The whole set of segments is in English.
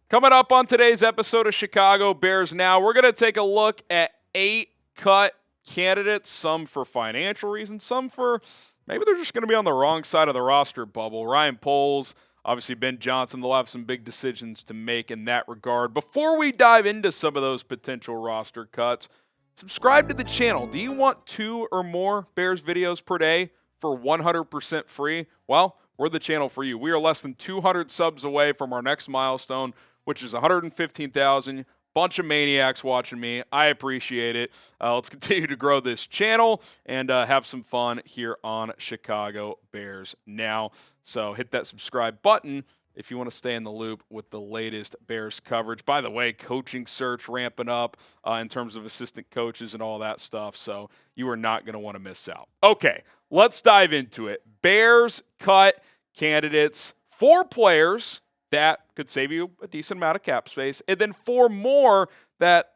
Coming up on today's episode of Chicago Bears Now, we're going to take a look at 8 cut candidates, some for financial reasons, some for maybe they're just going to be on the wrong side of the roster bubble. Ryan Poles, obviously Ben Johnson, they'll have some big decisions to make in that regard. Before we dive into some of those potential roster cuts, subscribe to the channel. Do you want 2 or more Bears videos per day for 100% free? Well, we're the channel for you. We are less than 200 subs away from our next milestone, which is 115,000. Bunch of maniacs watching me. I appreciate it. Let's continue to grow this channel and have some fun here on Chicago Bears Now. So hit that subscribe button if you want to stay in the loop with the latest Bears coverage. By the way, coaching search ramping up in terms of assistant coaches and all that stuff. So you are not going to want to miss out. Okay, let's dive into it. Bears cut candidates, 4 players that could save you a decent amount of cap space, and then 4 more that,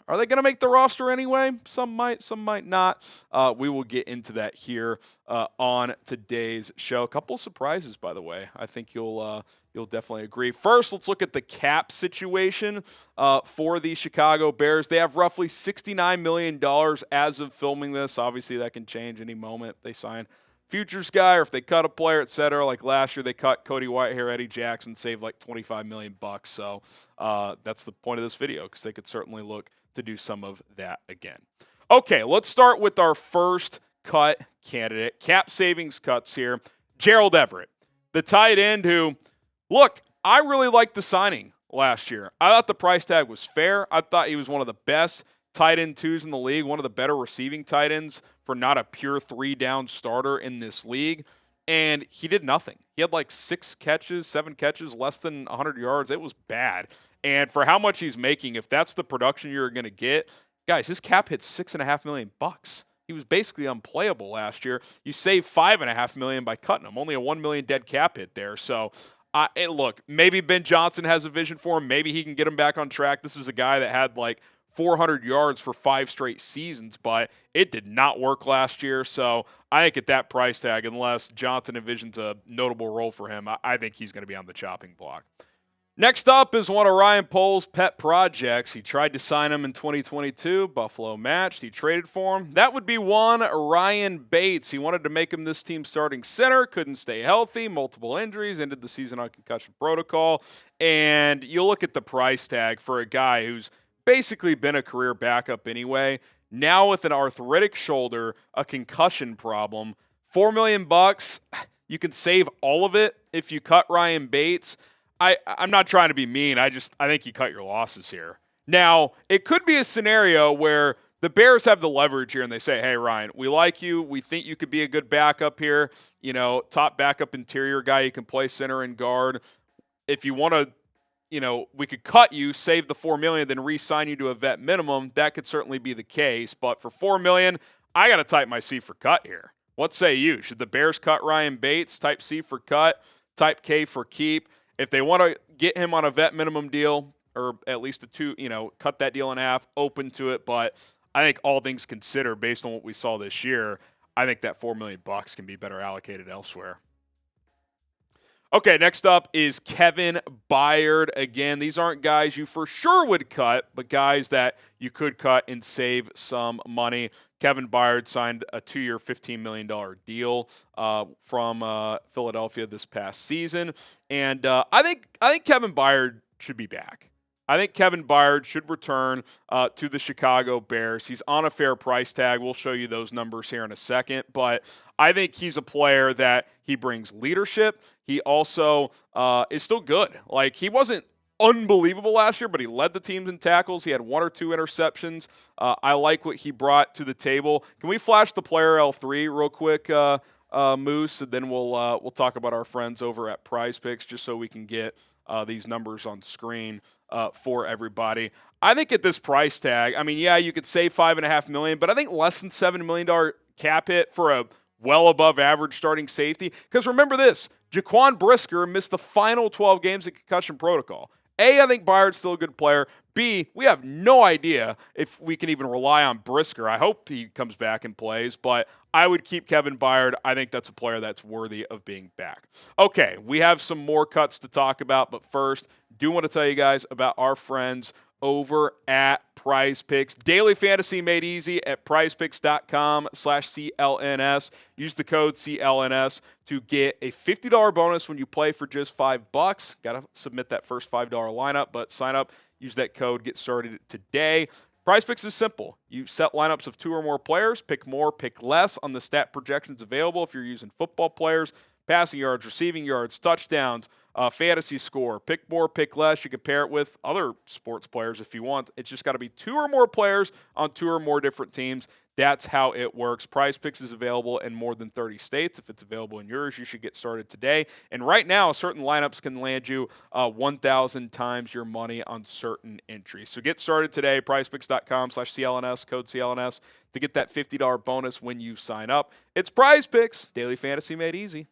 are they going to make the roster anyway? Some might, some might not. We will get into that here on today's show. A couple surprises, by the way. I think you'll definitely agree. First, let's look at the cap situation for the Chicago Bears. They have roughly $69 million as of filming this. Obviously, that can change any moment if they sign futures guy or if they cut a player, et cetera. Like last year, they cut Cody Whitehair, Eddie Jackson, saved like $25 million. So that's the point of this video, because they could certainly look to do some of that again. Okay, let's start with our first cut candidate. Cap savings cuts here. Gerald Everett, the tight end who, look, I really liked the signing last year. I thought the price tag was fair. I thought he was one of the best tight end 2s in the league, one of the better receiving tight ends for not a pure 3-down starter in this league, and he did nothing. He had like 7 catches, less than 100 yards. It was bad. And for how much he's making, if that's the production you're going to get, guys, his cap hit $6.5 million. He was basically unplayable last year. You save $5.5 million by cutting him. Only a $1 million dead cap hit there. So, look, maybe Ben Johnson has a vision for him. Maybe he can get him back on track. This is a guy that had like 400 yards for 5 straight seasons, but it did not work last year. So I think at that price tag, unless Johnson envisions a notable role for him, I think he's going to be on the chopping block. Next up is one of Ryan Poles' pet projects. He tried to sign him in 2022. Buffalo matched. He traded for him. That would be one Ryan Bates. He wanted to make him this team's starting center. Couldn't stay healthy. Multiple injuries. Ended the season on concussion protocol. And you look at the price tag for a guy who's basically been a career backup anyway. Now with an arthritic shoulder, a concussion problem, $4 million, you can save all of it if you cut Ryan Bates. I'm not trying to be mean. I think you cut your losses here. Now, it could be a scenario where the Bears have the leverage here and they say, hey, Ryan, we like you. We think you could be a good backup here. You know, top backup interior guy. You can play center and guard. If you want to, we could cut you, save the $4 million, then re-sign you to a vet minimum. That could certainly be the case. But for $4 million, I got to type my C for cut here. What say you? Should the Bears cut Ryan Bates? Type C for cut, type K for keep. If they want to get him on a vet minimum deal, or at least cut that deal in half, open to it. But I think all things considered, based on what we saw this year, I think that $4 million can be better allocated elsewhere. Okay, next up is Kevin Byard. Again, these aren't guys you for sure would cut, but guys that you could cut and save some money. Kevin Byard signed a 2-year, $15 million deal from Philadelphia this past season. And I think Kevin Byard should be back. I think Kevin Byard should return to the Chicago Bears. He's on a fair price tag. We'll show you those numbers here in a second. But I think he's a player that he brings leadership. He also is still good. Like, he wasn't unbelievable last year, but he led the teams in tackles. He had 1 or 2 interceptions. I like what he brought to the table. Can we flash the player L3 real quick, Moose? And then we'll talk about our friends over at Prize Picks, just so we can get these numbers on screen for everybody. I think at this price tag, I mean, yeah, you could save $5.5 million, but I think less than $7 million cap hit for a well above average starting safety. Because remember this, Jaquan Brisker missed the final 12 games of concussion protocol. I think Byard's still a good player. B, we have no idea if we can even rely on Brisker. I hope he comes back and plays, but I would keep Kevin Byard. I think that's a player that's worthy of being back. Okay, we have some more cuts to talk about, but first, do want to tell you guys about our friends over at Prize Picks. Daily fantasy made easy at prizepicks.com/CLNS. Use the code CLNS to get a $50 bonus when you play for just $5. Got to submit that first $5 lineup, but sign up, use that code, get started today. Prize Picks is simple. You set lineups of 2 or more players, pick more, pick less on the stat projections available if you're using football players, passing yards, receiving yards, touchdowns, fantasy score. Pick more, pick less. You can pair it with other sports players if you want. It's just got to be 2 or more players on 2 or more different teams. That's how it works. Prize Picks is available in more than 30 states. If it's available in yours, you should get started today. And right now, certain lineups can land you 1,000 times your money on certain entries. So get started today. PrizePicks.com/CLNS, code CLNS, to get that $50 bonus when you sign up. It's Prize Picks, daily fantasy made easy.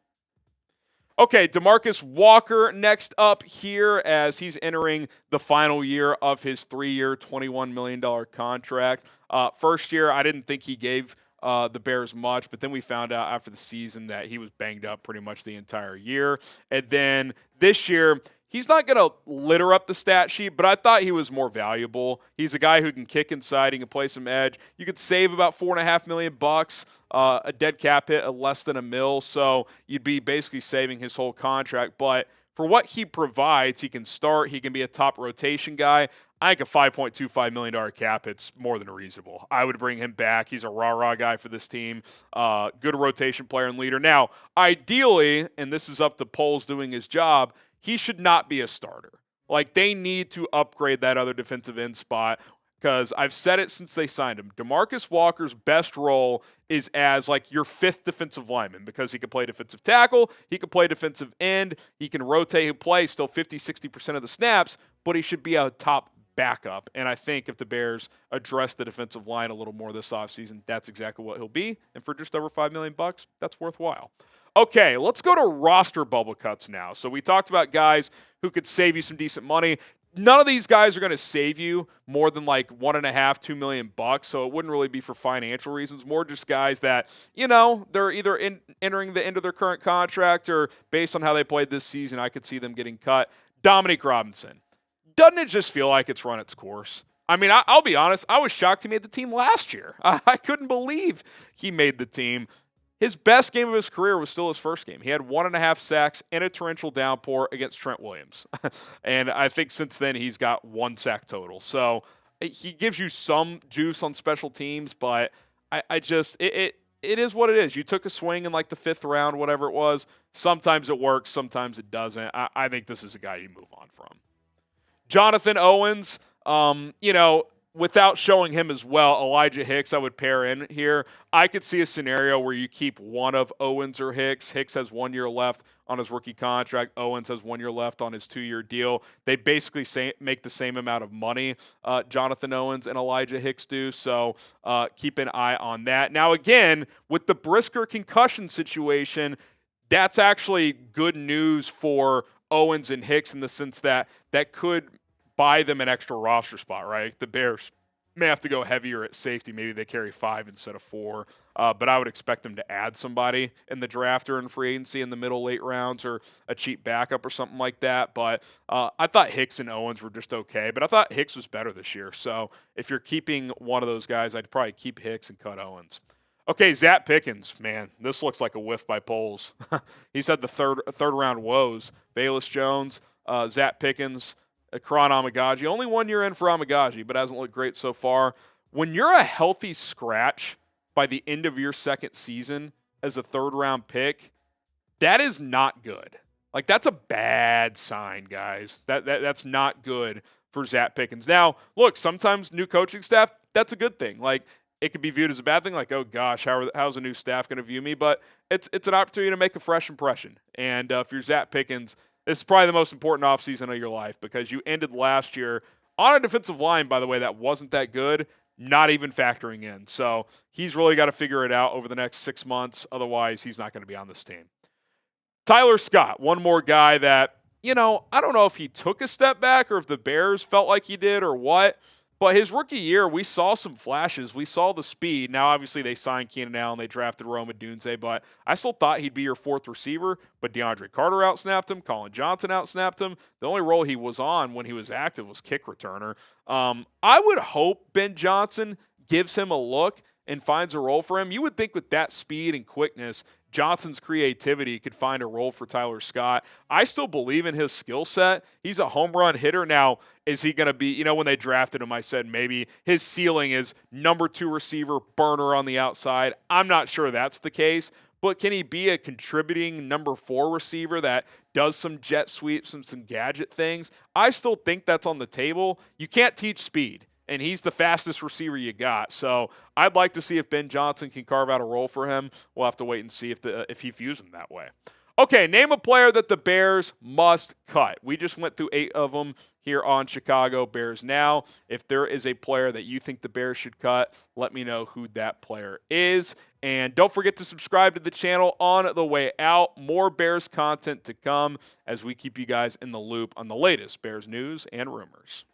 Okay, Demarcus Walker next up here as he's entering the final year of his 3-year, $21 million contract. First year, I didn't think he gave the Bears much, but then we found out after the season that he was banged up pretty much the entire year. And then this year, he's not going to litter up the stat sheet, but I thought he was more valuable. He's a guy who can kick inside, he can play some edge. You could save about $4.5 million, a dead cap hit of less than $1 million, so you'd be basically saving his whole contract. But for what he provides, he can start, he can be a top rotation guy. I think a $5.25 million cap hit's more than reasonable. I would bring him back. He's a rah-rah guy for this team. Good rotation player and leader. Now, ideally, and this is up to Poles doing his job, he should not be a starter. Like, they need to upgrade that other defensive end spot because I've said it since they signed him. Demarcus Walker's best role is as, like, your 5th defensive lineman because he can play defensive tackle, he can play defensive end, he can rotate, he play still 50-60% of the snaps, but he should be a top backup. And I think if the Bears address the defensive line a little more this offseason, that's exactly what he'll be. And for just over $5 million, that's worthwhile. Okay, let's go to roster bubble cuts now. So we talked about guys who could save you some decent money. None of these guys are going to save you more than like $1.5-2 million, so it wouldn't really be for financial reasons. More just guys that, you know, they're either entering the end of their current contract or based on how they played this season, I could see them getting cut. Dominique Robinson. Doesn't it just feel like it's run its course? I mean, I'll be honest. I was shocked he made the team last year. I couldn't believe he made the team. His best game of his career was still his first game. He had 1.5 sacks in a torrential downpour against Trent Williams. And I think since then he's got 1 sack total. So he gives you some juice on special teams, but it is what it is. You took a swing in like the 5th round, whatever it was. Sometimes it works, sometimes it doesn't. I think this is a guy you move on from. Jonathan Owens, without showing him as well, Elijah Hicks I would pair in here. I could see a scenario where you keep one of Owens or Hicks. Hicks has 1 year left on his rookie contract. Owens has 1 year left on his 2-year deal. They basically make the same amount of money, Jonathan Owens and Elijah Hicks do, so keep an eye on that. Now, again, with the Brisker concussion situation, that's actually good news for Owens and Hicks in the sense that could buy them an extra roster spot, right? The Bears may have to go heavier at safety. Maybe they carry 5 instead of 4. But I would expect them to add somebody in the draft or in free agency in the middle, late rounds or a cheap backup or something like that. But I thought Hicks and Owens were just okay. But I thought Hicks was better this year. So if you're keeping one of those guys, I'd probably keep Hicks and cut Owens. Okay, Zacch Pickens, man, this looks like a whiff by Poles. He's had the third round woes. Velus Jones, Zacch Pickens, Karan Amagaji. Only 1 year in for Amagaji, but hasn't looked great so far. When you're a healthy scratch by the end of your 2nd season as a 3rd round pick, that is not good. Like, that's a bad sign, guys. That's not good for Zacch Pickens. Now, look, sometimes new coaching staff, that's a good thing. Like, it could be viewed as a bad thing, like, oh gosh, how's a new staff going to view me? But it's an opportunity to make a fresh impression. And if you're Zacch Pickens, this is probably the most important offseason of your life because you ended last year on a defensive line, by the way, that wasn't that good, not even factoring in. So he's really got to figure it out over the next 6 months. Otherwise, he's not going to be on this team. Tyler Scott, one more guy that, I don't know if he took a step back or if the Bears felt like he did or what. But his rookie year, we saw some flashes. We saw the speed. Now, obviously, they signed Keenan Allen. They drafted Rome Odunze, but I still thought he'd be your fourth receiver. But DeAndre Carter outsnapped him. Colin Johnson outsnapped him. The only role he was on when he was active was kick returner. I would hope Ben Johnson gives him a look and finds a role for him. You would think with that speed and quickness, Johnson's creativity could find a role for Tyler Scott. I still believe in his skill set. He's a home run hitter. Now, is he going to be, when they drafted him, I said maybe his ceiling is number 2 receiver, burner on the outside. I'm not sure that's the case, but can he be a contributing number 4 receiver that does some jet sweeps and some gadget things? I still think that's on the table. You can't teach speed, and he's the fastest receiver you got. So I'd like to see if Ben Johnson can carve out a role for him. We'll have to wait and see if he views him that way. Okay, name a player that the Bears must cut. We just went through 8 of them here on Chicago Bears Now. If there is a player that you think the Bears should cut, let me know who that player is. And don't forget to subscribe to the channel on the way out. More Bears content to come as we keep you guys in the loop on the latest Bears news and rumors.